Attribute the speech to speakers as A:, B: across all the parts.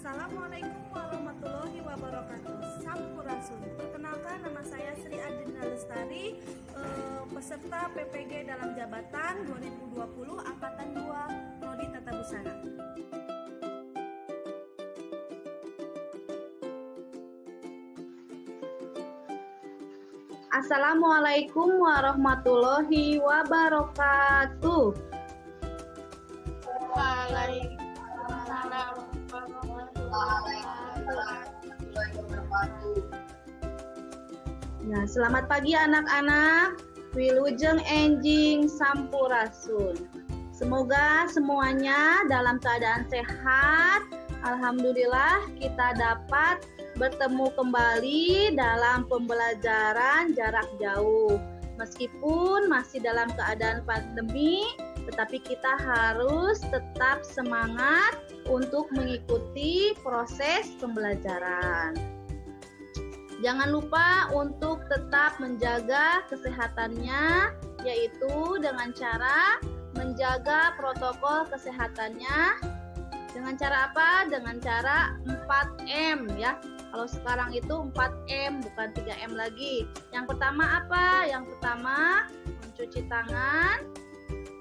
A: Assalamualaikum warahmatullahi wabarakatuh. Sampurasun. Perkenalkan, nama saya Sri Adina Lestari, peserta PPG dalam jabatan 2020 Angkatan 2 Prodi Tata Busana.
B: Assalamualaikum warahmatullahi wabarakatuh.
C: Waalaikumsalam warahmatullahi wabarakatuh.
B: Ya, selamat pagi anak-anak. Wilujeng enjing sampurasun. Semoga semuanya dalam keadaan sehat. Alhamdulillah kita dapat bertemu kembali dalam pembelajaran jarak jauh. Meskipun masih dalam keadaan pandemi, tetapi kita harus tetap semangat untuk mengikuti proses pembelajaran. Jangan lupa untuk tetap menjaga kesehatannya, yaitu dengan cara menjaga protokol kesehatannya. Dengan cara apa? Dengan cara 4M ya. Kalau sekarang itu 4M bukan 3M lagi. Yang pertama apa? Yang pertama mencuci tangan.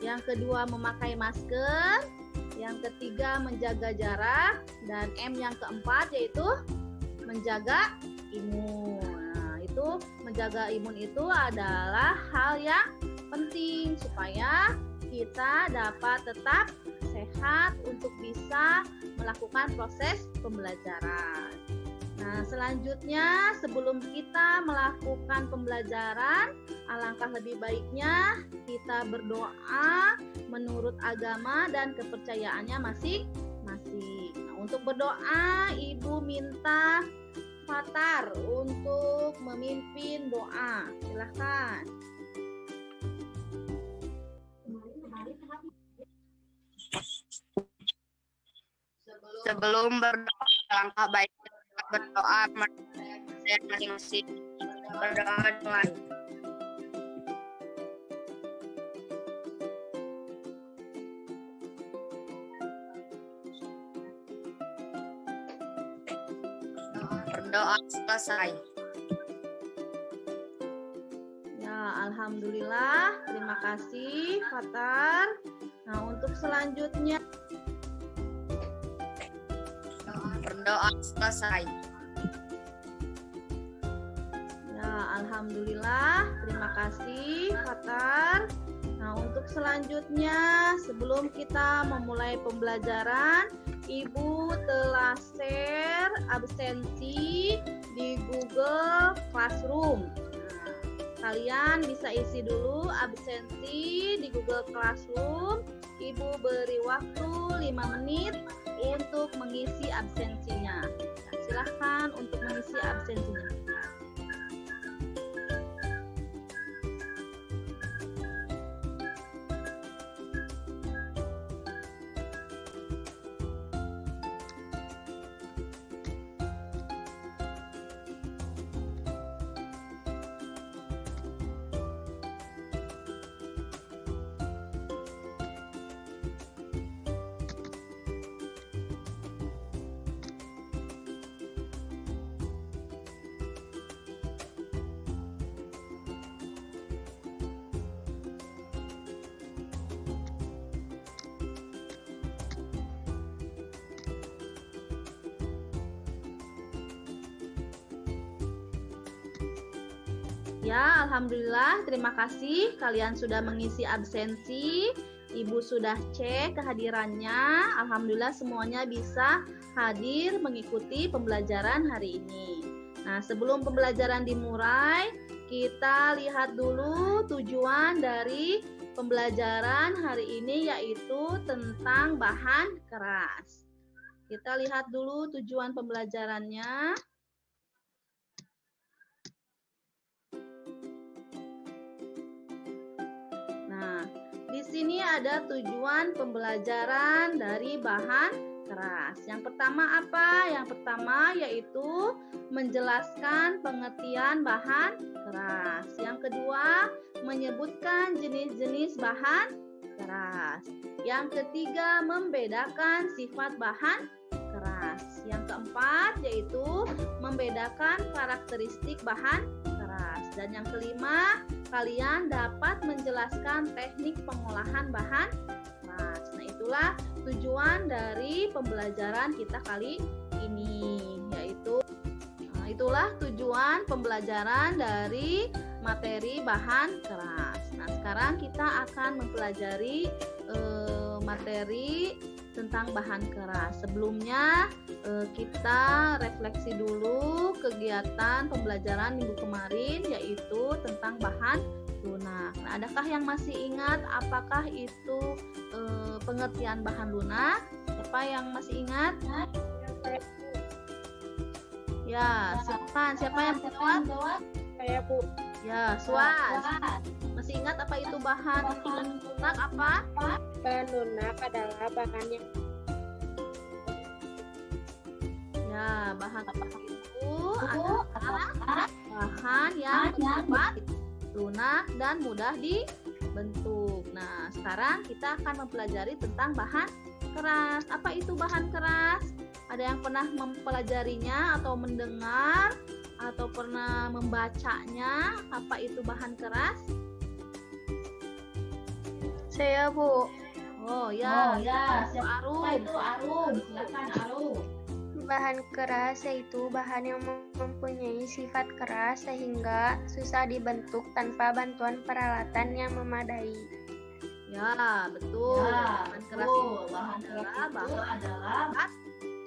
B: Yang kedua memakai masker. Yang ketiga menjaga jarak. Dan M yang keempat yaitu menjaga imun. Nah, itu menjaga imun itu adalah hal yang penting supaya kita dapat tetap sehat untuk bisa melakukan proses pembelajaran. Nah, selanjutnya sebelum kita melakukan pembelajaran, alangkah lebih baiknya kita berdoa menurut agama dan kepercayaannya masing-masing. Nah, untuk berdoa, Ibu minta Fatar untuk memimpin doa. Silahkan.
C: Sebelum berdoa, langkah baik berdoa masing-masing. Berdoa dengan berdoa selesai.
B: Ya, alhamdulillah. Terima kasih, Fatar. Nah, untuk selanjutnya
C: Berdoa selesai.
B: ya, alhamdulillah. Terima kasih, Fatar. Nah, untuk selanjutnya sebelum kita memulai pembelajaran, Ibu telah share absensi di Google Classroom. Nah, kalian bisa isi dulu absensi di Google Classroom. Ibu beri waktu 5 menit untuk mengisi absensinya. Nah, silahkan untuk mengisi absensinya. Ya, alhamdulillah. Terima kasih kalian sudah mengisi absensi. Ibu sudah cek kehadirannya. Alhamdulillah semuanya bisa hadir mengikuti pembelajaran hari ini. Nah, sebelum pembelajaran dimulai, kita lihat dulu tujuan dari pembelajaran hari ini, yaitu tentang bahan keras. Kita lihat dulu tujuan pembelajarannya. Nah, di sini ada tujuan pembelajaran dari bahan keras. Yang pertama apa? Yang pertama yaitu menjelaskan pengertian bahan keras. Yang kedua, menyebutkan jenis-jenis bahan keras. Yang ketiga, membedakan sifat bahan keras. Yang keempat yaitu membedakan karakteristik bahan keras. Dan yang kelima, kalian dapat menjelaskan teknik pengolahan bahan keras. Nah, itulah tujuan dari pembelajaran kita kali ini, yaitu itulah tujuan pembelajaran dari materi bahan keras. Nah, sekarang kita akan mempelajari materi tentang bahan keras. Sebelumnya kita refleksi dulu kegiatan pembelajaran minggu kemarin, yaitu tentang bahan lunak. Nah, adakah yang masih ingat apakah itu pengertian bahan lunak? Siapa yang masih ingat? Ya, siapa yang jawab?
D: Saya Bu.
B: Ya, Suas. Masih ingat apa itu bahan lunak apa?
D: Bahan lunak adalah bahan yang
B: Bahan apa itu adalah bahan yang bersifat lunak dan mudah dibentuk. Nah, sekarang kita akan mempelajari tentang bahan keras. Apa itu bahan keras? Ada yang pernah mempelajarinya atau mendengar atau pernah membacanya? Apa itu bahan keras?
D: Saya Bu.
B: Oh ya, siapa itu Arum?
E: Silakan Arum.
D: Bahan keras yaitu bahan yang mempunyai sifat keras sehingga susah dibentuk tanpa bantuan peralatan yang memadai.
B: Ya, betul. Bahan keras itu adalah bahan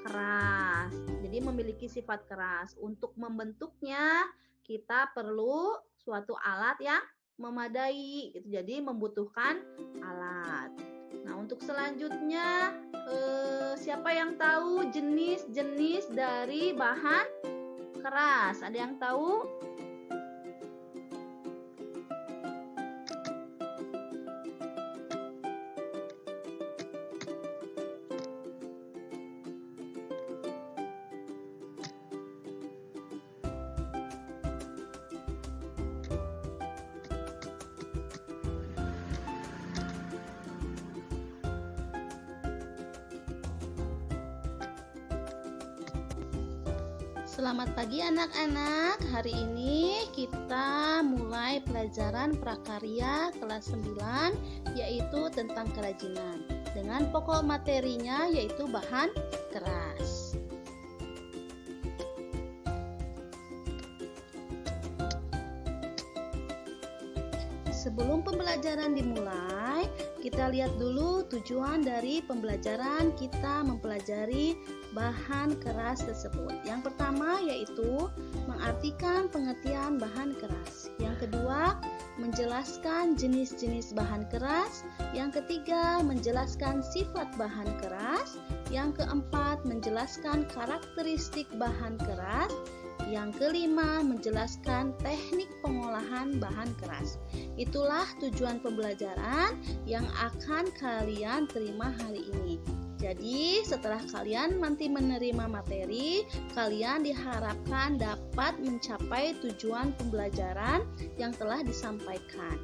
B: keras. Jadi memiliki sifat keras. Untuk membentuknya kita perlu suatu alat yang memadai. Jadi membutuhkan alat. Nah, untuk selanjutnya siapa yang tahu jenis-jenis dari bahan keras? Ada yang tahu? Selamat pagi anak-anak. Hari ini kita mulai pelajaran prakarya kelas 9, yaitu tentang kerajinan. Dengan pokok materinya yaitu bahan keras. Sebelum pembelajaran dimulai, kita lihat dulu tujuan dari pembelajaran kita mempelajari bahan keras tersebut. Yang pertama yaitu mengartikan pengertian bahan keras. Yang kedua, menjelaskan jenis-jenis bahan keras. Yang ketiga, menjelaskan sifat bahan keras. Yang keempat, menjelaskan karakteristik bahan keras. Yang kelima, menjelaskan teknik pengolahan bahan keras. Itulah tujuan pembelajaran yang akan kalian terima hari ini. Jadi, setelah kalian nanti menerima materi, kalian diharapkan dapat mencapai tujuan pembelajaran yang telah disampaikan.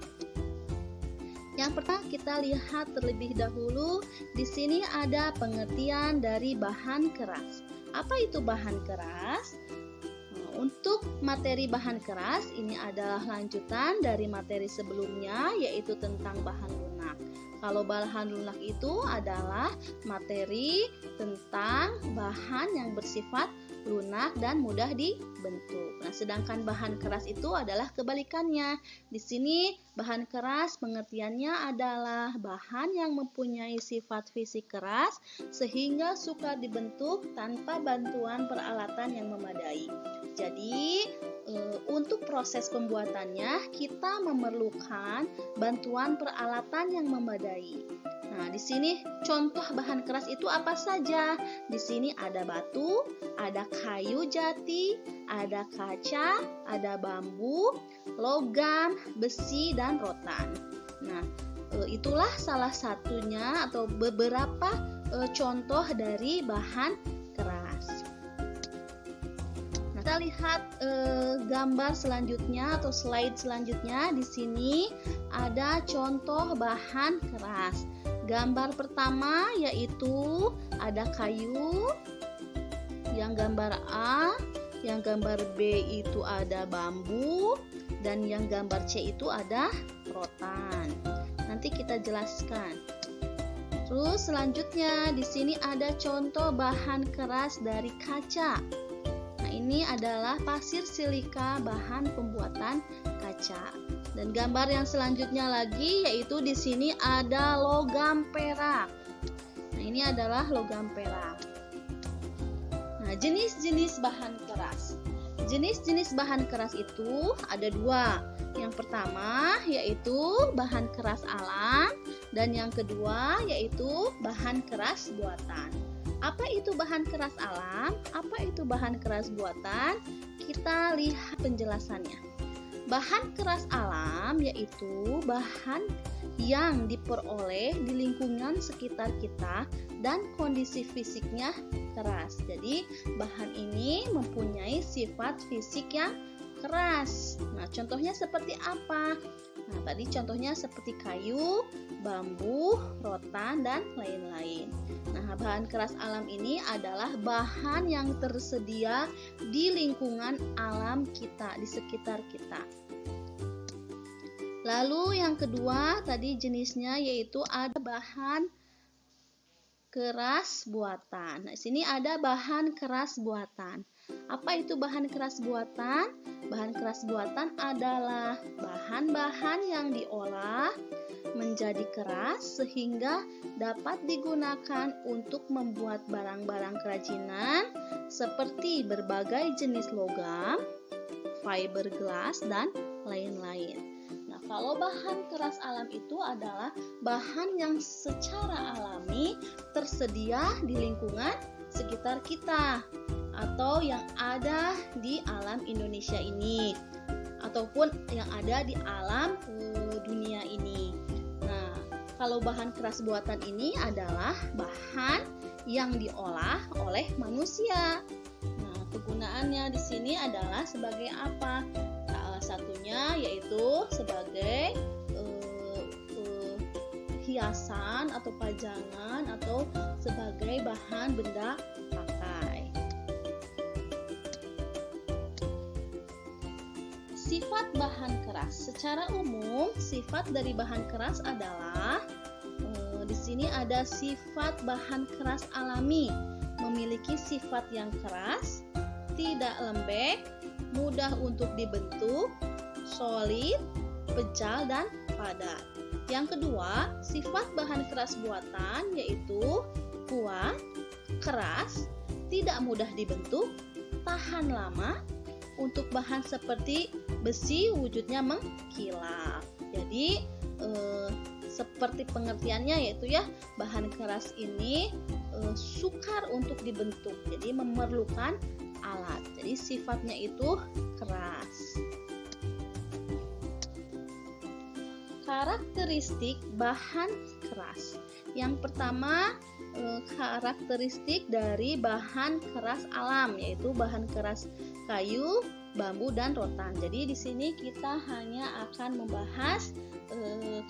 B: Yang pertama kita lihat terlebih dahulu, di sini ada pengertian dari bahan keras. Apa itu bahan keras? Untuk materi bahan keras, ini adalah lanjutan dari materi sebelumnya, yaitu tentang bahan lunak. Kalau bahan lunak itu adalah materi tentang bahan yang bersifat lunak dan mudah dibentuk. Nah, sedangkan bahan keras itu adalah kebalikannya. Di sini bahan keras pengertiannya adalah bahan yang mempunyai sifat fisik keras sehingga suka dibentuk tanpa bantuan peralatan yang memadai. Jadi, untuk proses pembuatannya kita memerlukan bantuan peralatan yang memadai. Nah, di sini contoh bahan keras itu apa saja? Di sini ada batu, ada kayu jati, ada kaca, ada bambu, logam, besi, dan rotan. Nah, itulah salah satunya atau beberapa contoh dari bahan keras. Nah, kita lihat gambar selanjutnya atau slide selanjutnya. Di sini ada contoh bahan keras. Gambar pertama yaitu ada kayu, yang gambar A, yang gambar B itu ada bambu, dan yang gambar C itu ada rotan. Nanti kita jelaskan. Terus selanjutnya di sini ada contoh bahan keras dari kaca. Nah, ini adalah pasir silika bahan pembuatan kaca. Dan gambar yang selanjutnya lagi yaitu di sini ada logam perak. Nah, ini adalah logam perak. Nah, jenis-jenis bahan keras. Jenis-jenis bahan keras itu ada dua. Yang pertama yaitu bahan keras alam dan yang kedua yaitu bahan keras buatan. Apa itu bahan keras alam? Apa itu bahan keras buatan? Kita lihat penjelasannya. Bahan keras alam yaitu bahan yang diperoleh di lingkungan sekitar kita dan kondisi fisiknya keras. Jadi bahan ini mempunyai sifat fisik yang keras. Nah, contohnya seperti apa? Nah, tadi contohnya seperti kayu, bambu, rotan, dan lain-lain. Nah, bahan keras alam ini adalah bahan yang tersedia di lingkungan alam kita, di sekitar kita. Lalu yang kedua tadi jenisnya yaitu ada bahan keras buatan. Nah, di sini ada bahan keras buatan. Apa itu bahan keras buatan? Bahan keras buatan adalah bahan-bahan yang diolah menjadi keras sehingga dapat digunakan untuk membuat barang-barang kerajinan seperti berbagai jenis logam, fiberglass, dan lain-lain. Nah, kalau bahan keras alam itu adalah bahan yang secara alami tersedia di lingkungan sekitar kita atau yang ada di alam Indonesia ini ataupun yang ada di alam dunia ini. Nah, kalau bahan keras buatan ini adalah bahan yang diolah oleh manusia. Nah, kegunaannya di sini adalah sebagai apa? Salah satunya yaitu sebagai hiasan atau pajangan atau sebagai bahan benda pakai. Sifat bahan keras. Secara umum, sifat dari bahan keras adalah di sini ada sifat bahan keras alami, memiliki sifat yang keras, tidak lembek, mudah untuk dibentuk, solid, pejal, dan padat. Yang kedua, sifat bahan keras buatan yaitu kuat, keras, tidak mudah dibentuk, tahan lama. Untuk bahan seperti besi wujudnya mengkilap. Jadi seperti pengertiannya yaitu ya bahan keras ini sukar untuk dibentuk. Jadi memerlukan alat. Jadi sifatnya itu keras. Karakteristik bahan keras. Yang pertama, karakteristik dari bahan keras alam yaitu bahan keras kayu, bambu, dan rotan. Jadi di sini kita hanya akan membahas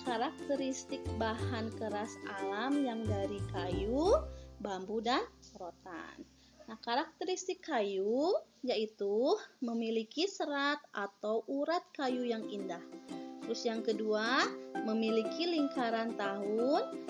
B: karakteristik bahan keras alam yang dari kayu, bambu, dan rotan. Nah, karakteristik kayu yaitu memiliki serat atau urat kayu yang indah. Terus yang kedua, memiliki lingkaran tahun.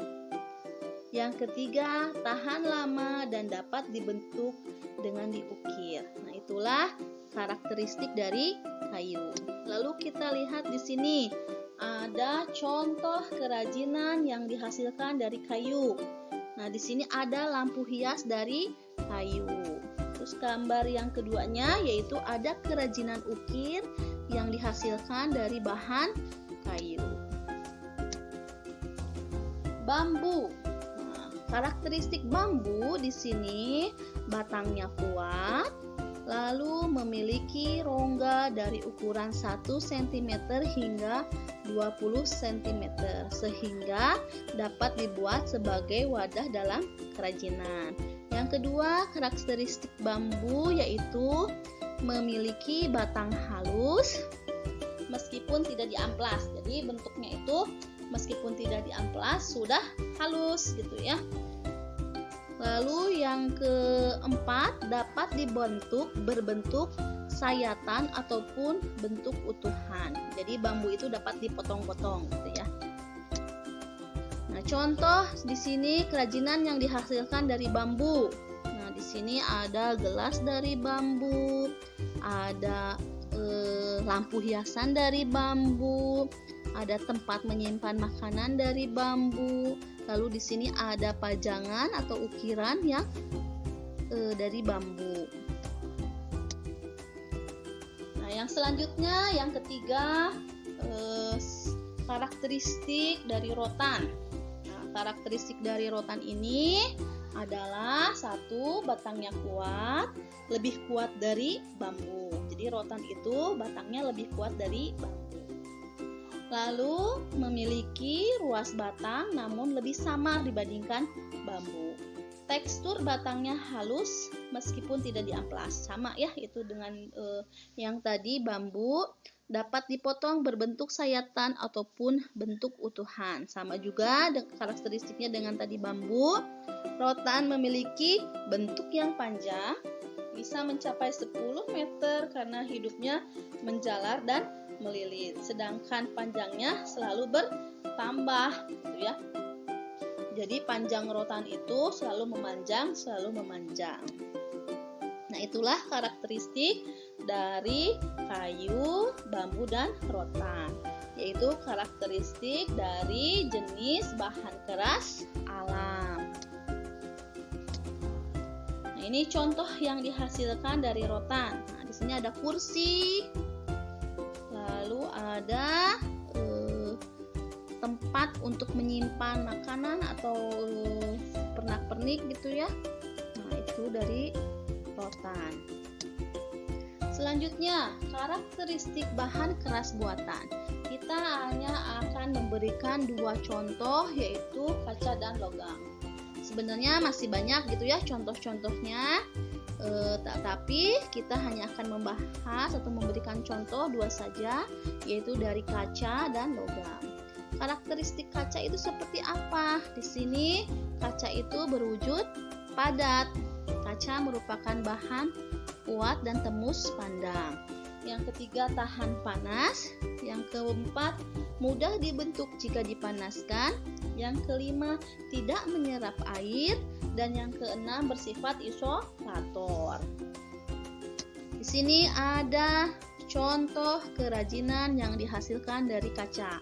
B: Yang ketiga, tahan lama dan dapat dibentuk dengan diukir. Nah, itulah karakteristik dari kayu. Lalu kita lihat di sini ada contoh kerajinan yang dihasilkan dari kayu. Nah, di sini ada lampu hias dari kayu. Terus gambar yang keduanya yaitu ada kerajinan ukir yang dihasilkan dari bahan kayu. Bambu. Karakteristik bambu di sini batangnya kuat, lalu memiliki rongga dari ukuran 1 cm hingga 20 cm sehingga dapat dibuat sebagai wadah dalam kerajinan. Yang kedua, karakteristik bambu yaitu memiliki batang halus meskipun tidak diamplas. Jadi bentuknya itu meskipun tidak diamplas sudah halus gitu ya. Lalu yang keempat, dapat berbentuk sayatan ataupun bentuk utuhan. Jadi bambu itu dapat dipotong-potong gitu ya. Nah, contoh di sini kerajinan yang dihasilkan dari bambu. Nah, di sini ada gelas dari bambu, ada lampu hiasan dari bambu, ada tempat menyimpan makanan dari bambu. Lalu di sini ada pajangan atau ukiran yang dari bambu. Nah, yang selanjutnya, yang ketiga, karakteristik dari rotan. Nah, karakteristik dari rotan ini adalah satu, batangnya kuat, lebih kuat dari bambu. Jadi rotan itu batangnya lebih kuat dari bambu. Lalu memiliki ruas batang namun lebih samar dibandingkan bambu. Tekstur batangnya halus meskipun tidak diamplas. Sama ya itu dengan yang tadi bambu, dapat dipotong berbentuk sayatan ataupun bentuk utuhan. Sama juga karakteristiknya dengan tadi bambu. Rotan memiliki bentuk yang panjang, bisa mencapai 10 meter karena hidupnya menjalar dan melilit. Sedangkan panjangnya selalu bertambah gitu ya. Jadi panjang rotan itu selalu memanjang. Nah, itulah karakteristik dari kayu, bambu, dan rotan, yaitu karakteristik dari jenis bahan keras alam. Nah, ini contoh yang dihasilkan dari rotan. Nah, di sini ada kursi, lalu ada tempat untuk menyimpan makanan atau pernak-pernik gitu ya. Nah, itu dari rotan. Selanjutnya, karakteristik bahan keras buatan. Kita hanya akan memberikan 2 contoh, yaitu kaca dan logam. Sebenarnya masih banyak gitu ya contoh-contohnya, tapi kita hanya akan membahas atau memberikan contoh 2 saja, yaitu dari kaca dan logam. Karakteristik kaca itu seperti apa? Di sini kaca itu berwujud padat. Kaca merupakan bahan kuat dan tembus pandang. Yang ketiga, tahan panas. Yang keempat, mudah dibentuk jika dipanaskan. Yang kelima, tidak menyerap air. Dan yang keenam, bersifat isolator. Di sini ada contoh kerajinan yang dihasilkan dari kaca.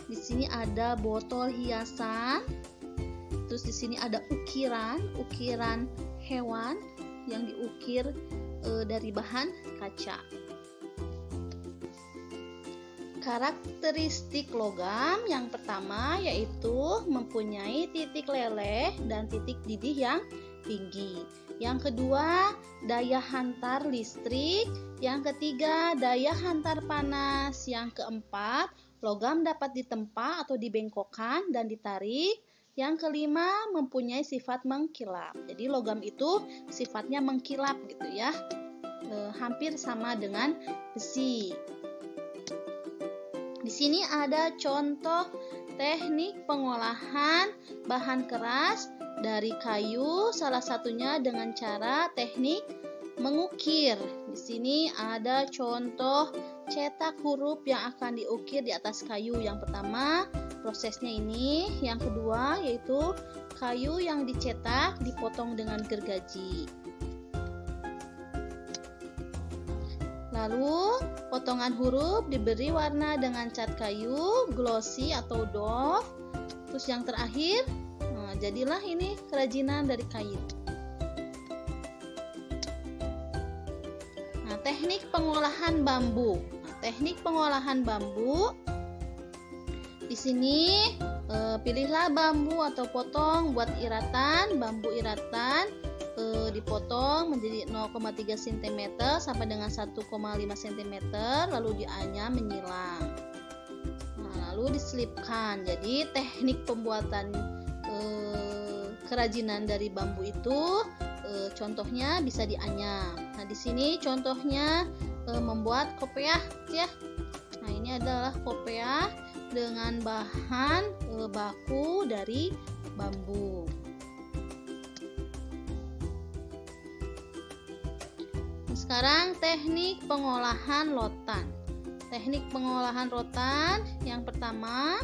B: Di sini ada botol hiasan. Terus di sini ada ukiran hewan yang diukir dari bahan kaca. Karakteristik logam yang pertama yaitu mempunyai titik leleh dan titik didih yang tinggi. Yang kedua, daya hantar listrik. Yang ketiga, daya hantar panas. Yang keempat, logam dapat ditempa atau dibengkokkan dan ditarik. Yang kelima, mempunyai sifat mengkilap. Jadi logam itu sifatnya mengkilap gitu ya. Hampir sama dengan besi. Di sini ada contoh teknik pengolahan bahan keras dari kayu, salah satunya dengan cara teknik mengukir. Di sini ada contoh cetak huruf yang akan diukir di atas kayu. Yang pertama, prosesnya ini. Yang kedua, yaitu kayu yang dicetak dipotong dengan gergaji. Lalu, potongan huruf diberi warna dengan cat kayu, glossy atau doff. Terus yang terakhir, jadilah ini kerajinan dari kayu. Nah, teknik pengolahan bambu. Teknik pengolahan bambu. Di sini pilihlah bambu atau potong buat iratan. Bambu iratan dipotong menjadi 0,3 cm sampai dengan 1,5 cm, lalu dianyam menyilang. Nah, lalu diselipkan. Jadi teknik pembuatan kerajinan dari bambu itu contohnya bisa dianyam. Nah, di sini contohnya membuat kopiah ya. Nah, ini adalah kopiah dengan bahan baku dari bambu. Sekarang teknik pengolahan rotan. Teknik pengolahan rotan yang pertama,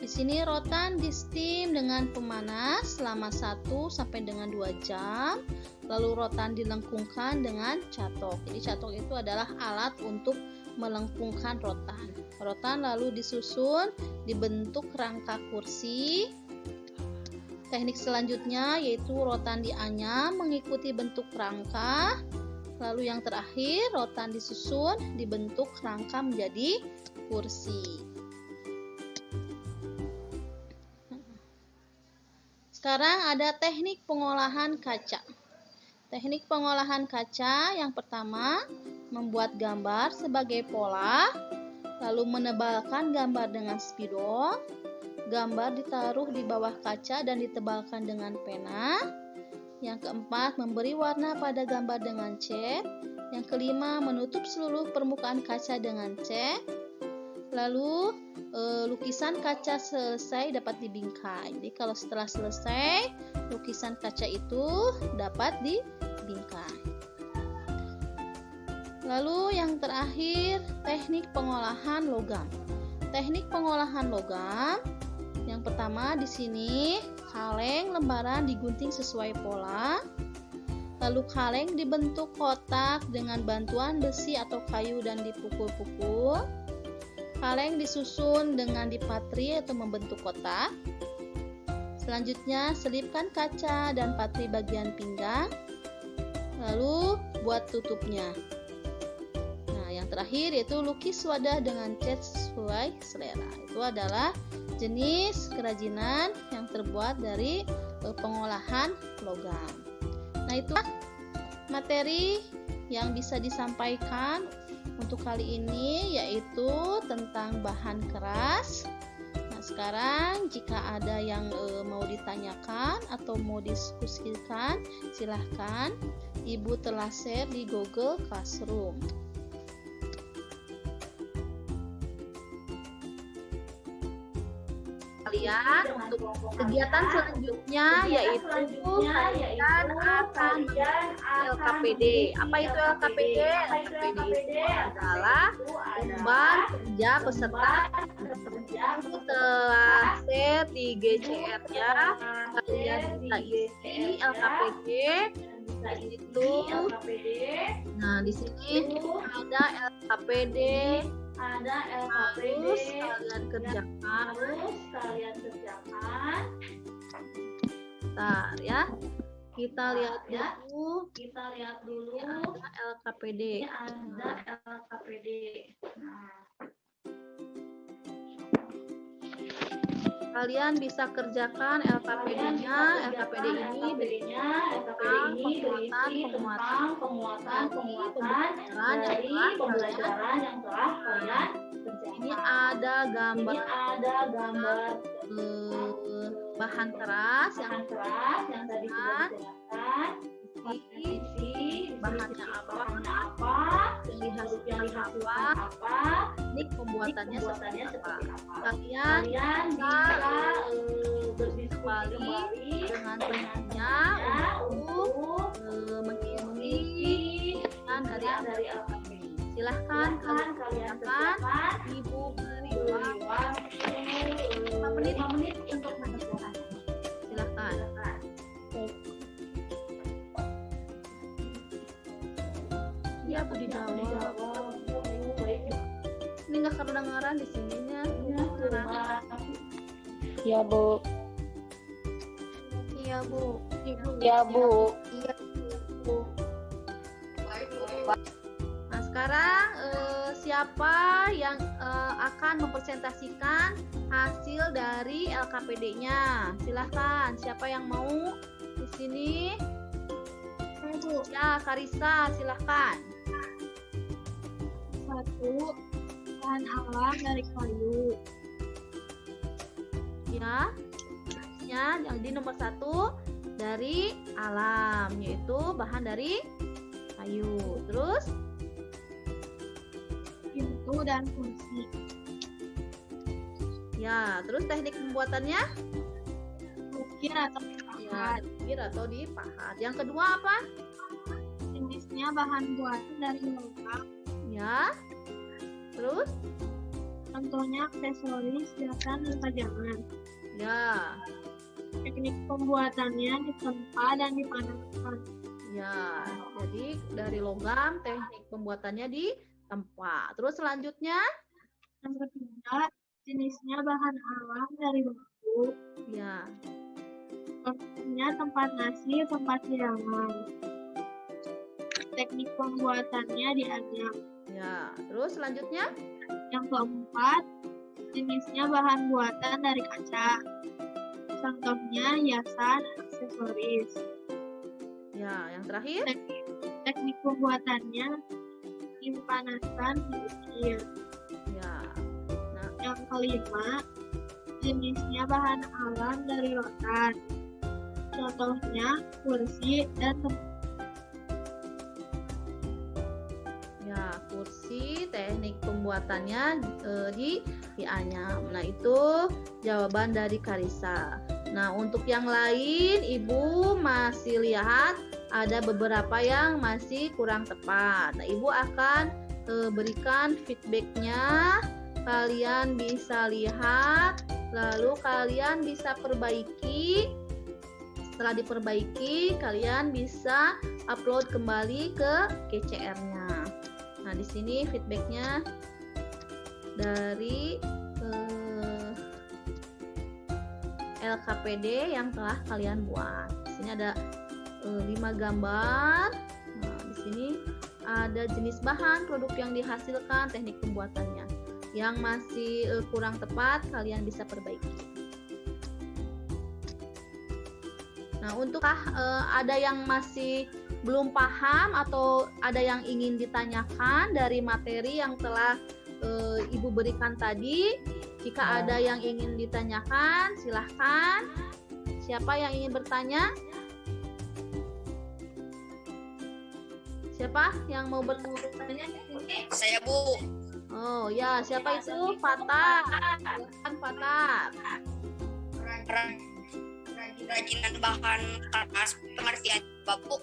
B: di sini rotan di steam dengan pemanas selama 1 sampai dengan 2 jam. Lalu rotan dilengkungkan dengan catok. Jadi catok itu adalah alat untuk melengkungkan rotan. Rotan lalu disusun dibentuk rangka kursi. Teknik selanjutnya yaitu rotan dianyam mengikuti bentuk rangka. Lalu yang terakhir, rotan disusun dibentuk rangka menjadi kursi. Sekarang ada teknik pengolahan kaca. Teknik pengolahan kaca yang pertama, membuat gambar sebagai pola, lalu menebalkan gambar dengan spidol. Gambar ditaruh di bawah kaca dan ditebalkan dengan pena. Yang keempat, memberi warna pada gambar dengan cat. Yang kelima, menutup seluruh permukaan kaca dengan cat. Lalu, lukisan kaca selesai dapat dibingkai. Jadi, kalau setelah selesai, lukisan kaca itu dapat dibingkai. Lalu, yang terakhir, teknik pengolahan logam. Teknik pengolahan logam yang pertama di sini kaleng lembaran digunting sesuai pola. Lalu kaleng dibentuk kotak dengan bantuan besi atau kayu dan dipukul-pukul. Kaleng disusun dengan dipatri atau membentuk kotak. Selanjutnya selipkan kaca dan patri bagian pinggang. Lalu buat tutupnya. Nah, yang terakhir yaitu lukis wadah dengan cat sesuai selera. Itu adalah jenis kerajinan yang terbuat dari pengolahan logam. Nah, itu materi yang bisa disampaikan untuk kali ini, yaitu tentang bahan keras. Nah, sekarang jika ada yang mau ditanyakan atau mau diskusikan, silahkan. Ibu telah share di Google Classroom. Kalian untuk kegiatan selanjutnya yaitu kalian akan LKPD. Apa itu LKPD? LKPD adalah umban kerja peserta. Setelah set di GCR-nya, kalian bisa isi LKPD itu. Nah, di sini ada LKPD. Harus kalian kerjakan. Bentar ya. Kita lihat dulu. Ada LKPD. Kalian bisa kerjakan LKPD-nya. LKPD ini tentang penguatan dari pembelajaran yang telah kalian kerjakan. Ini ada gambar bahan keras yang tadi sudah dijelaskan. Bahannya apa, yang dihasilkan apa, teknik pembuatannya seperti apa. Kalian bisa berdiskusi kembali dengan temannya untuk mengikuti dari LKPD. Silahkan kalian kerjakan. Ibu beri waktu 5 menit untuk mengerjakan. Silahkan. Ya, Bu dijawab. Ini nggak kedengaran di sininya.
E: Ya, Bu.
D: Iya, Bu.
E: Ya, Bu.
D: Iya, Bu.
B: Nah, sekarang siapa yang akan mempresentasikan hasil dari LKPD-nya? Silahkan. Siapa yang mau di sini?
D: Bu.
B: Ya, Karisa, silahkan.
D: 1. Bahan alam dari kayu.
B: Ya, yang di nomor 1 dari alam, yaitu bahan dari kayu. Terus
D: Pintu dan kursi.
B: ya, terus teknik pembuatannya
D: Ukir atau
B: ya, diukir atau dipahat. Yang kedua apa?
D: jenisnya
F: Jenisnya bahan buatan dari logam.
G: Ya. Terus?
F: Contohnya aksesoris, hiasan, dan pajangan.
G: Ya.
F: Teknik pembuatannya ditempa dan dipanaskan.
G: Ya. Jadi dari logam teknik pembuatannya di tempat. Terus selanjutnya?
F: Yang ketiga, jenisnya bahan alam dari bambu.
G: Ya.
F: Contohnya tempat nasi, tempat hidangan. Teknik pembuatannya dianyam.
G: Ya. Terus selanjutnya?
F: Yang keempat, jenisnya bahan buatan dari kaca. Contohnya hiasan, aksesoris.
G: Ya. Yang terakhir?
F: Teknik pembuatannya dipanaskan, diukir.
G: Ya.
F: Yang kelima, jenisnya bahan alam dari rotan. Contohnya kursi dan
G: Ya, kursi teknik pembuatannya dianyam. Nah, itu jawaban dari Karissa. Nah, untuk yang lain Ibu masih lihat ada beberapa yang masih kurang tepat. Nah, Ibu akan berikan feedbacknya. Kalian bisa lihat, lalu kalian bisa perbaiki. Setelah diperbaiki, kalian bisa upload kembali ke GCR-nya. Nah, di sini feedbacknya dari LKPD yang telah kalian buat. Di sini ada 5 gambar. Nah, di sini ada jenis bahan, produk yang dihasilkan, teknik pembuatannya. Yang masih kurang tepat, kalian bisa perbaiki. Nah, untuk ada yang masih belum paham atau ada yang ingin ditanyakan dari materi yang telah Ibu berikan tadi, jika ada yang ingin ditanyakan, silahkan. Siapa yang ingin bertanya? Siapa yang mau bertanya?
C: Saya, Bu.
G: Oh ya, siapa itu? Fatar. Silakan Fatar.
C: Kerajinan bahan keras, pengertian Bapak.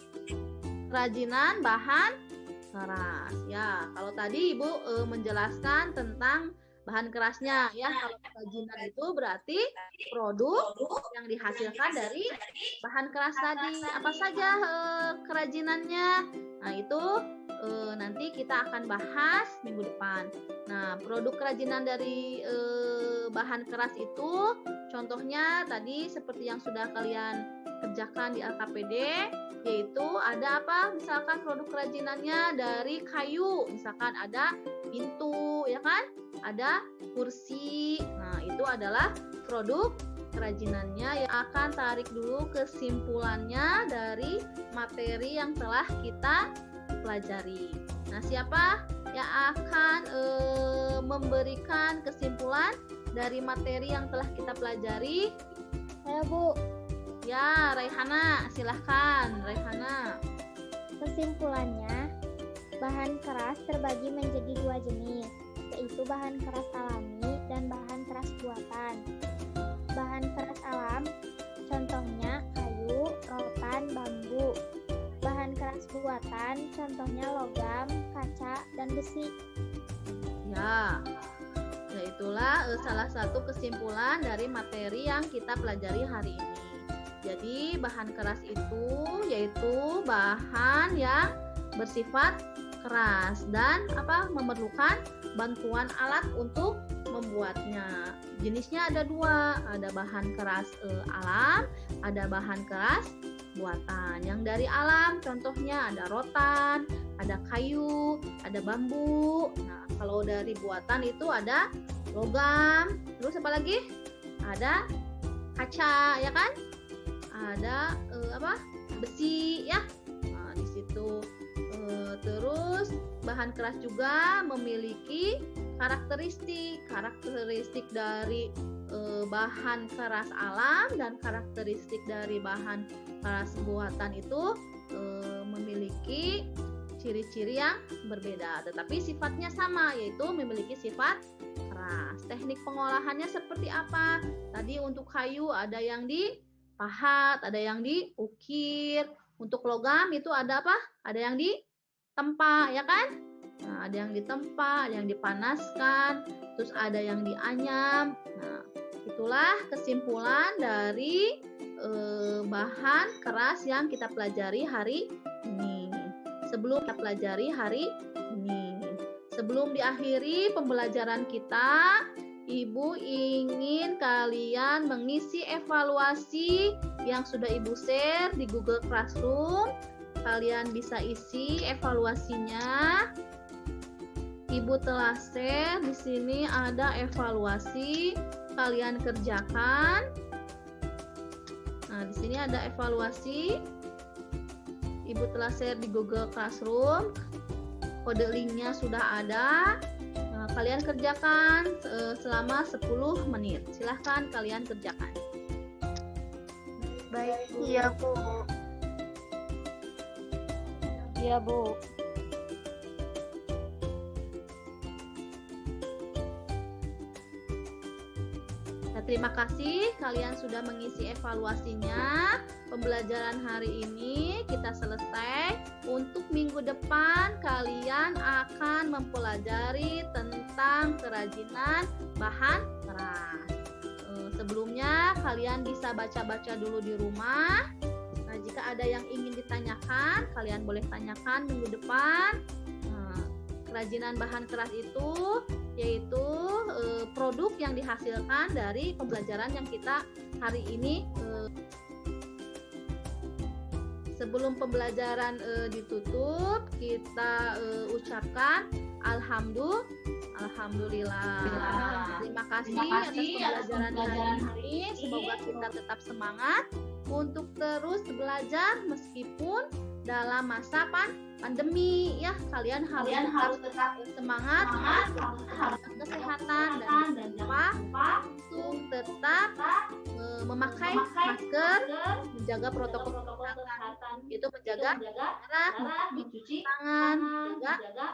G: Kerajinan bahan keras. Ya, kalau tadi Ibu menjelaskan tentang bahan kerasnya ya. Kalau kerajinan itu berarti produk yang dihasilkan dari bahan keras tadi. Apa saja kerajinannya? Nah, itu nanti kita akan bahas minggu depan. Nah, produk kerajinan dari bahan keras itu contohnya tadi seperti yang sudah kalian kerjakan di LKPD, yaitu ada apa? Misalkan produk kerajinannya dari kayu, misalkan ada pintu, ya kan? Ada kursi. Nah, itu adalah produk kerajinannya yang akan tarik dulu kesimpulannya dari materi yang telah kita pelajari. Nah, siapa yang akan memberikan kesimpulan dari materi yang telah kita pelajari?
H: Saya, Bu.
G: Ya, Raihana, silahkan Raihana.
H: Kesimpulannya, bahan keras terbagi menjadi 2 jenis, yaitu bahan keras alami dan bahan keras buatan. Bahan keras alam, contohnya kayu, rotan, bambu. Bahan keras buatan, contohnya logam, kaca, dan besi.
G: Ya, itulah salah satu kesimpulan dari materi yang kita pelajari hari ini. Jadi bahan keras itu yaitu bahan yang bersifat keras dan memerlukan bantuan alat untuk membuatnya. Jenisnya ada 2, ada bahan keras alam, ada bahan keras buatan. Yang dari alam contohnya ada rotan, ada kayu, ada bambu. Nah, kalau dari buatan itu ada logam, terus apa lagi? Ada kaca, ya kan? Ada besi, ya. Nah, di situ terus bahan keras juga memiliki karakteristik dari bahan keras alam dan karakteristik dari bahan keras buatan itu memiliki ciri-ciri yang berbeda, tetapi sifatnya sama, yaitu memiliki sifat keras. Teknik pengolahannya seperti apa? Tadi untuk kayu ada yang dipahat, ada yang diukir. Untuk logam itu ada apa? Ada yang ditempa, ya kan? Nah, ada yang ditempa, ada yang dipanaskan, terus ada yang dianyam. Nah, itulah kesimpulan dari bahan keras yang kita pelajari hari ini. Sebelum kita pelajari hari ini, sebelum diakhiri pembelajaran kita, Ibu ingin kalian mengisi evaluasi yang sudah Ibu share di Google Classroom. Kalian bisa isi evaluasinya. Ibu telah share, di sini ada evaluasi, kalian kerjakan. Nah, di sini ada evaluasi. Ibu telah share di Google Classroom. Kode linknya sudah ada. Nah, kalian kerjakan selama 10 menit. Silahkan kalian kerjakan.
D: Baik, iya Bu.
E: Iya, Bu.
G: Nah, terima kasih kalian sudah mengisi evaluasinya. Pembelajaran hari ini kita selesai. Untuk minggu depan kalian akan mempelajari tentang kerajinan bahan keras. Sebelumnya kalian bisa baca-baca dulu di rumah. Nah, jika ada yang ingin ditanyakan, kalian boleh tanyakan minggu depan. Kerajinan bahan keras itu yaitu produk yang dihasilkan dari pembelajaran yang kita hari ini. Sebelum pembelajaran ditutup, kita ucapkan Alhamdulillah. Terima kasih atas pembelajaran hari ini. Semoga kita tetap semangat untuk terus belajar meskipun dalam masa pandemi, ya. Kalian harus tetap semangat, jaga kesehatan, dan jangan lupa untuk tetap memakai masker, menjaga protokol kesehatan, itu menjaga jarak, mencuci tangan, menjaga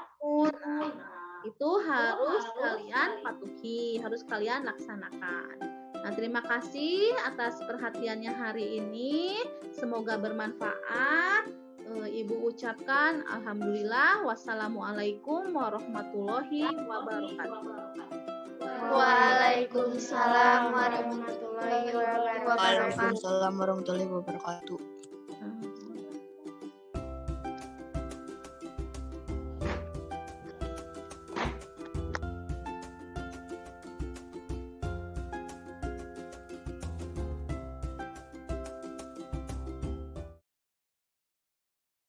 G: itu harus kalian patuhi, harus kalian laksanakan. Nah, terima kasih atas perhatiannya hari ini. Semoga bermanfaat. Ibu ucapkan Alhamdulillah. Wassalamualaikum warahmatullahi wabarakatuh.
D: Waalaikumsalam warahmatullahi wabarakatuh.
C: Waalaikumsalam warahmatullahi wabarakatuh.